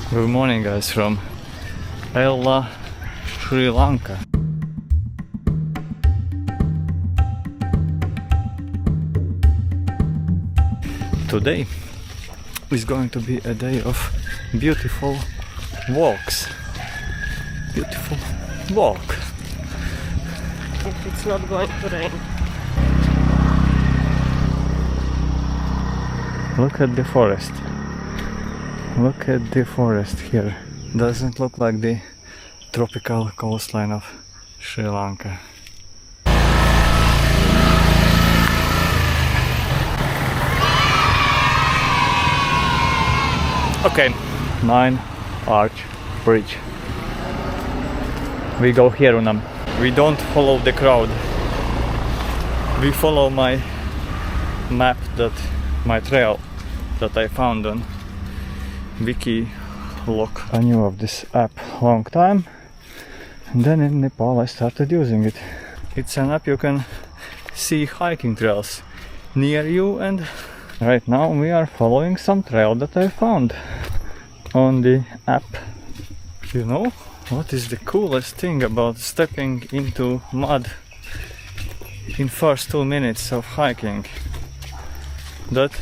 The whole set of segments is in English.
Good morning guys from Sri Lanka. Today is going to be a day of beautiful walks. Beautiful walk. If it's not going to rain. Look at the forest. Look at the forest here. Doesn't look like the tropical coastline of Sri Lanka. Okay, 9 Arch Bridge. We go here on them. We don't follow the crowd. We follow my map, my trail that I found on Wiki Look. I knew of this app long time, and then in Nepal I started using it. It's an app you can see hiking trails near you, and right now we are following some trail that I found on the app. You know what is the coolest thing about stepping into mud in first 2 minutes of hiking? That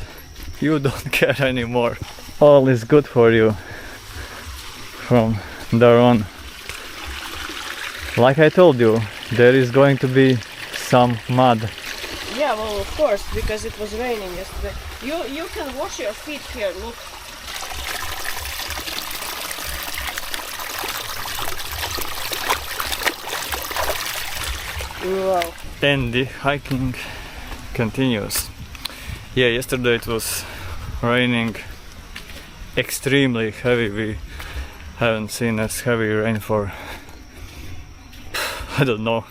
you don't care anymore. All is good for you from there on. Like I told you, there is going to be some mud. Yeah, well, of course, because it was raining yesterday. You can wash your feet here, look. Wow. And the hiking continues. Yeah, yesterday it was raining extremely heavy. We haven't seen as heavy rain for, I don't know,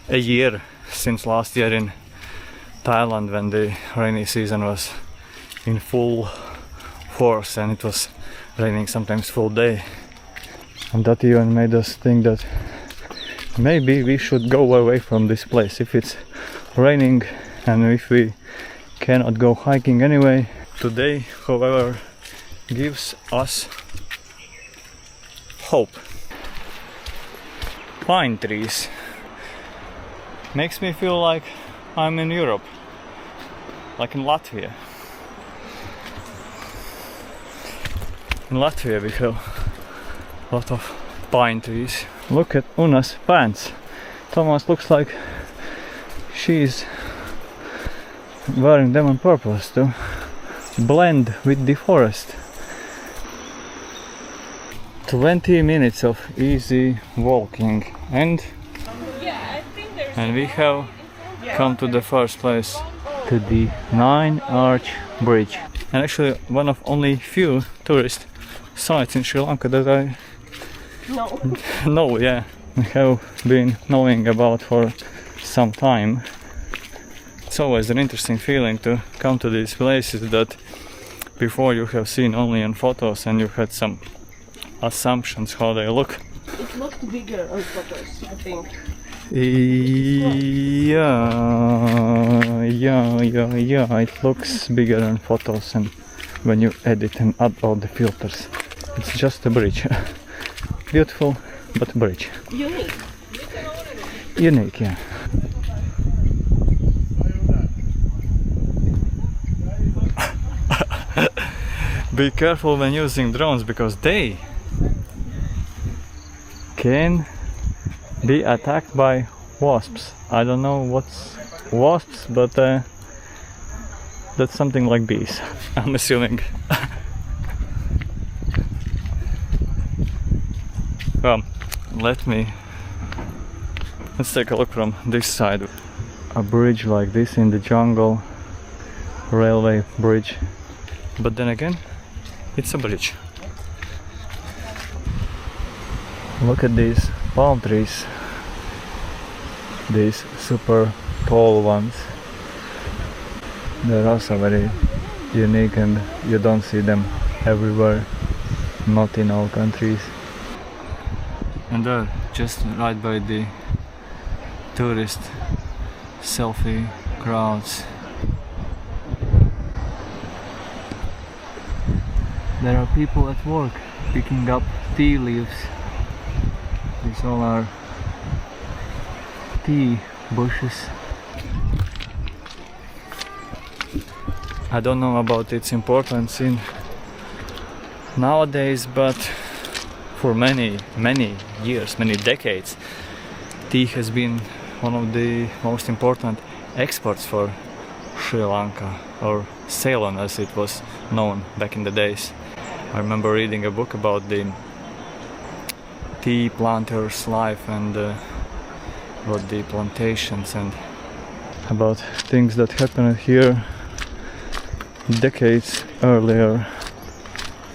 a year, since last year in Thailand when the rainy season was in full force and it was raining sometimes full day. And that even made us think that maybe we should go away from this place if it's raining and if we cannot go hiking anyway. Today, however, gives us hope. Pine trees. Makes me feel like I'm in Europe, like in Latvia. In Latvia we have a lot of pine trees. Look at Una's pants. It almost looks like she's wearing them on purpose to blend with the forest. 20 minutes of easy walking and we have come to the first place, to the 9 Arch Bridge. And actually one of only few tourist sites in Sri Lanka that I know, yeah, I have been knowing about for some time. It's always an interesting feeling to come to these places that before you have seen only in photos and you had some assumptions how they look. It looked bigger on photos, I think. Yeah, it looks bigger in photos and when you edit and add all the filters. It's just a bridge. Beautiful, but bridge. Unique. Unique, yeah. Be careful when using drones because they can be attacked by wasps. I don't know what's wasps, but that's something like bees, I'm assuming. Well, let's take a look from this side. A bridge like this in the jungle, railway bridge, but then again, it's a bridge. Look at these palm trees, these super tall ones. They're also very unique and you don't see them everywhere, not in all countries. And there, just right by the tourist selfie crowds. There are people at work picking up tea leaves. These all are tea bushes. I don't know about its importance in nowadays, but for many years, many decades, tea has been one of the most important exports for Sri Lanka, or Ceylon as it was known back in the days. I remember reading a book about the tea planters' life and about the plantations and about things that happened here decades earlier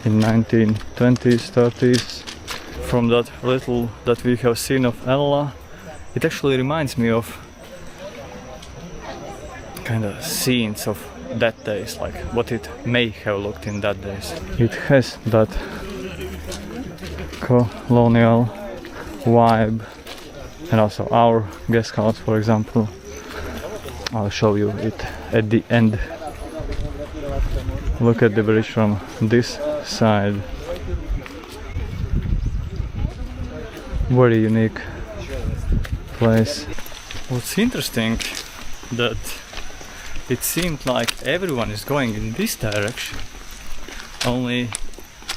in 1920s, 30s. From that little that we have seen of Ella, it actually reminds me of kind of scenes of that days, like what it may have looked in that days. It has that colonial vibe, and also our guest house, for example. I'll show you it at the end. Look at the bridge from this side. Very unique place. What's interesting that it seemed like everyone is going in this direction, only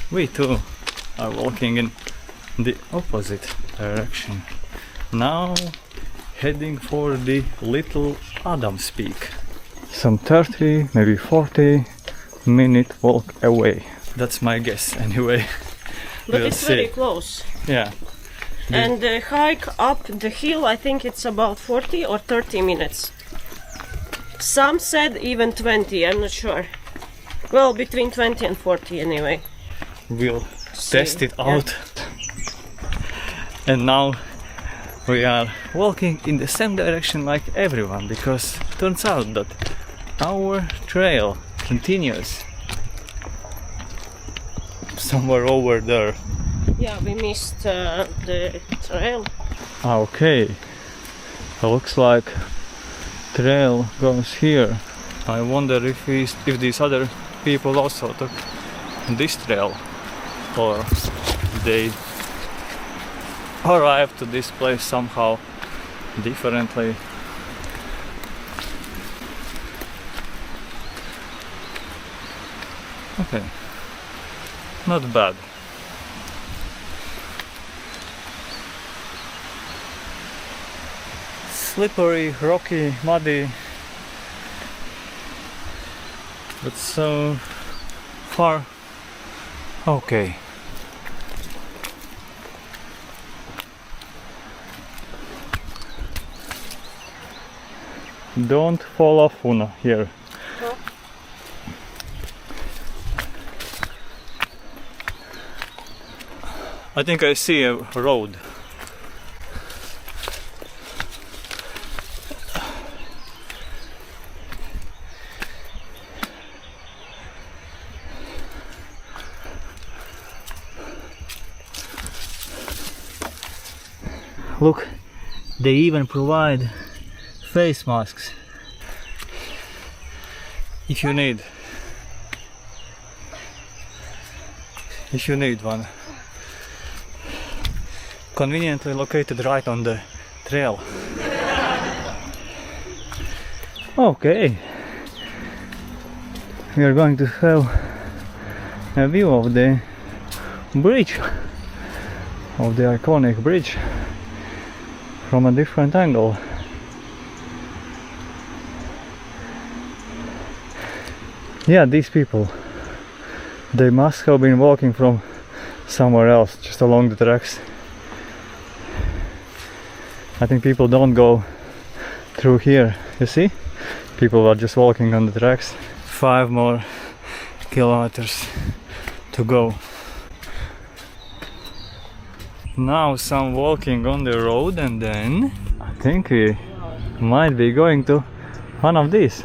we too are walking in the opposite direction. Now heading for the Little Adams Peak. Some 30, maybe 40-minute walk away. That's my guess anyway. But it's very close. Yeah. And the hike up the hill, I think it's about 40 or 30 minutes. Some said even 20, I'm not sure. Well, between 20 and 40 anyway. We'll test it out. And now we are walking in the same direction like everyone, because it turns out that our trail continues somewhere over there. Yeah, we missed the trail. Okay, looks like trail goes here. I wonder if these other people also took this trail, or they arrived to this place somehow differently. Okay, not bad. Slippery, rocky, muddy, but so far okay. Don't fall off, Una, here. Huh? I think I see a road. Look, they even provide face masks if you need one. Conveniently located right on the trail. Okay, we are going to have a view of the bridge, of the iconic bridge, from a different angle. Yeah, these people, they must have been walking from somewhere else, just along the tracks. I think people don't go through here, you see? People are just walking on the tracks. 5 more kilometers to go. Now some walking on the road, and then I think we might be going to one of these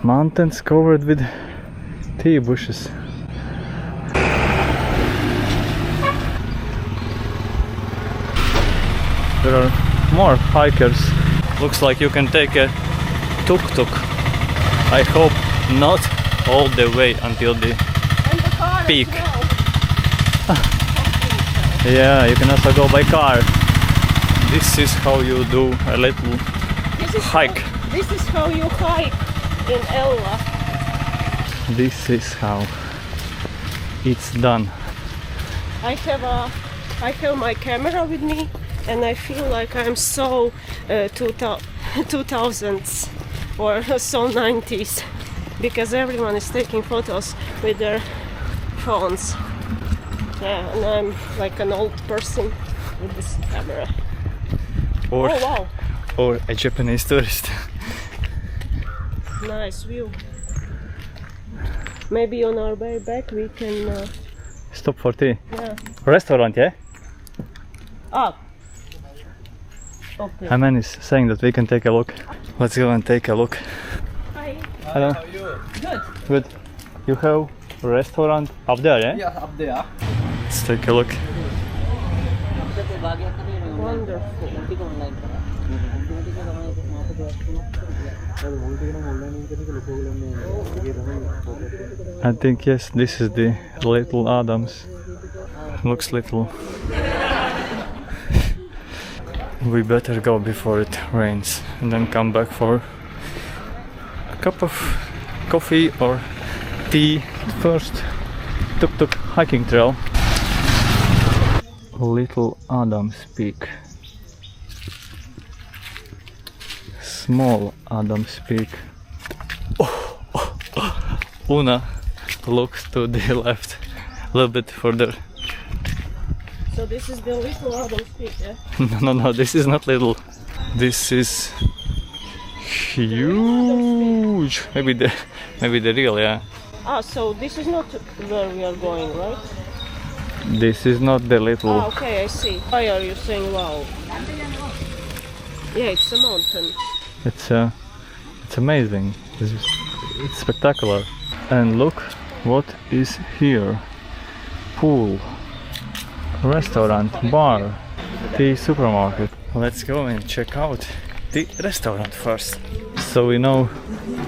mountains covered with tea bushes. There are more hikers. Looks like you can take a tuk-tuk. I hope not all the way until the peak. Yeah, you can also go by car. This is how you do a little hike. This is how you hike in Ella. This is how it's done. I have my camera with me, and I feel like I'm so 2000s or so 90s, because everyone is taking photos with their phones. Yeah, and I'm like an old person with this camera. Or, oh wow, or a Japanese tourist. nice view. Maybe on our way back we can Stop for tea. yeah. Restaurant, yeah? Up. Okay. Aman is saying that we can take a look. Let's go and take a look. Hi. Hello. How are you? Good. Good. You have a restaurant up there, yeah? Yeah, up there. Let's take a look. Wonderful. I think yes, this is the Little Adams. Looks little. We better go before it rains and then come back for a cup of coffee or tea. First, tuk-tuk hiking trail. Little Adams Peak. Small Adams Peak. Una looks to the left, a little bit further. So this is the Little Adams Peak, yeah? No, this is not little. This is huge. Maybe the real, yeah. Ah, so this is not where we are going, right? This is not the little. Ah, okay, I see. Why are you saying wow? Yeah, it's a mountain. It's amazing. It's spectacular. And look what is here. Pool, restaurant, bar, tea, supermarket. Let's go and check out the restaurant first, so we know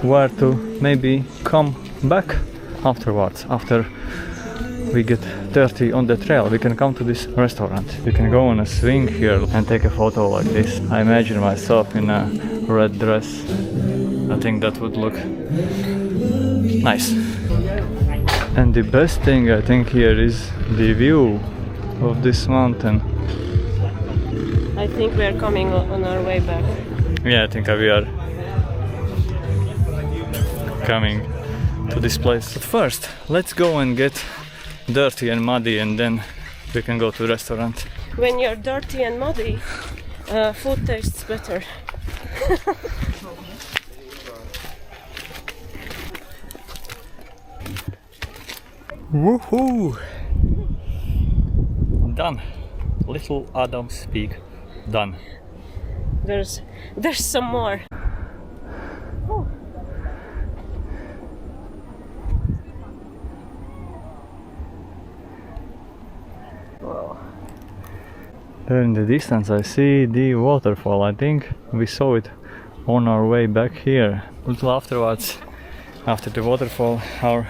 where to maybe come back afterwards. After we get dirty on the trail, we can come to this restaurant. We can go on a swing here and take a photo like this. I imagine myself in a red dress. I think that would look nice. And the best thing I think here is the view of this mountain. I think we are coming on our way back. Yeah, I think we are coming to this place. But first, let's go and get dirty and muddy, and then we can go to the restaurant. When you're dirty and muddy, food tastes better. Woohoo! Done. Little Adams Peak. Done. There's some more. Oh. Wow. There in the distance I see the waterfall. I think we saw it on our way back here. A little afterwards, after the waterfall, our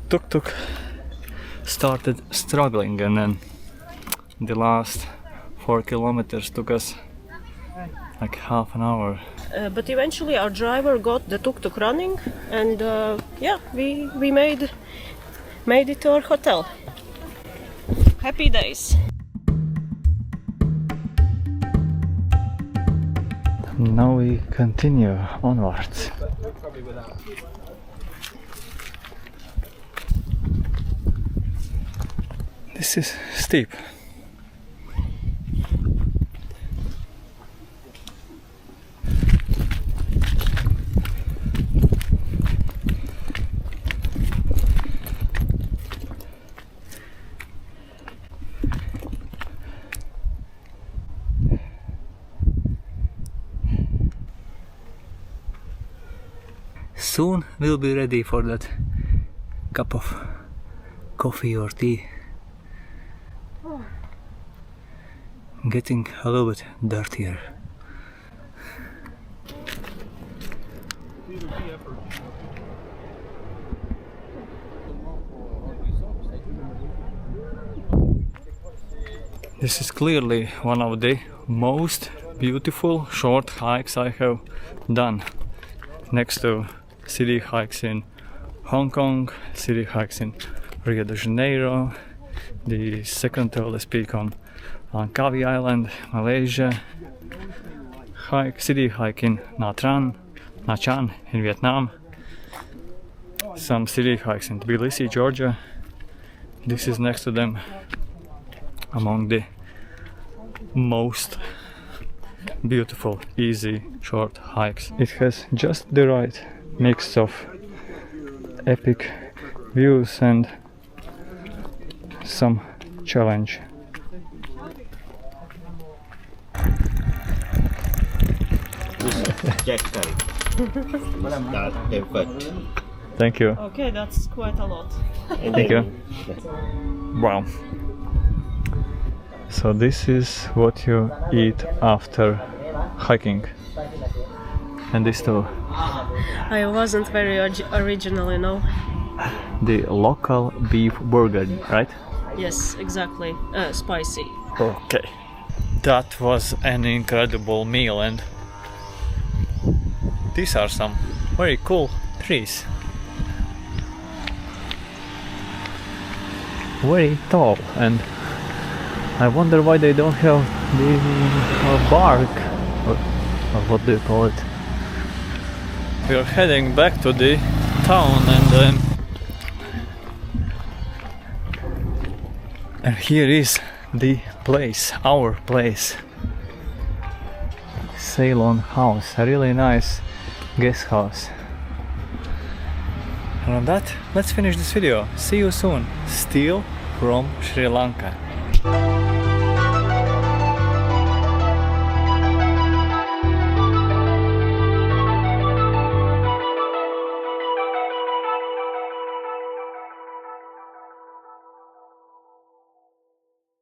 tuk-tuk started struggling, and then the last 4 kilometers took us like half an hour. But eventually our driver got the tuk-tuk running, and yeah, we made it to our hotel. Happy days. Now we continue onwards. This is steep. Soon we'll be ready for that cup of coffee or tea. Getting a little bit dirtier. This is clearly one of the most beautiful short hikes I have done, next to city hikes in Hong Kong, city hikes in Rio de Janeiro, the second tallest peak on Langkawi Island, Malaysia, city hike in Nha Trang in Vietnam, some city hikes in Tbilisi, Georgia. This is next to them, among the most beautiful, easy, short hikes. It has just the right mix of epic views and some challenge. Jack curry. Start pepper. Thank you. Okay, that's quite a lot. And Thank then Wow. So this is what you eat after hiking. And this too. I wasn't very original, you know. The local beef burger, right? Yes, exactly. Spicy. Okay. That was an incredible meal, and these are some very cool trees. Very tall, and I wonder why they don't have the bark, or what do you call it? We are heading back to the town, and here is the place, our place. Ceylon house, a really nice guest house. And on that, let's finish this video. See you soon. Still from Sri Lanka.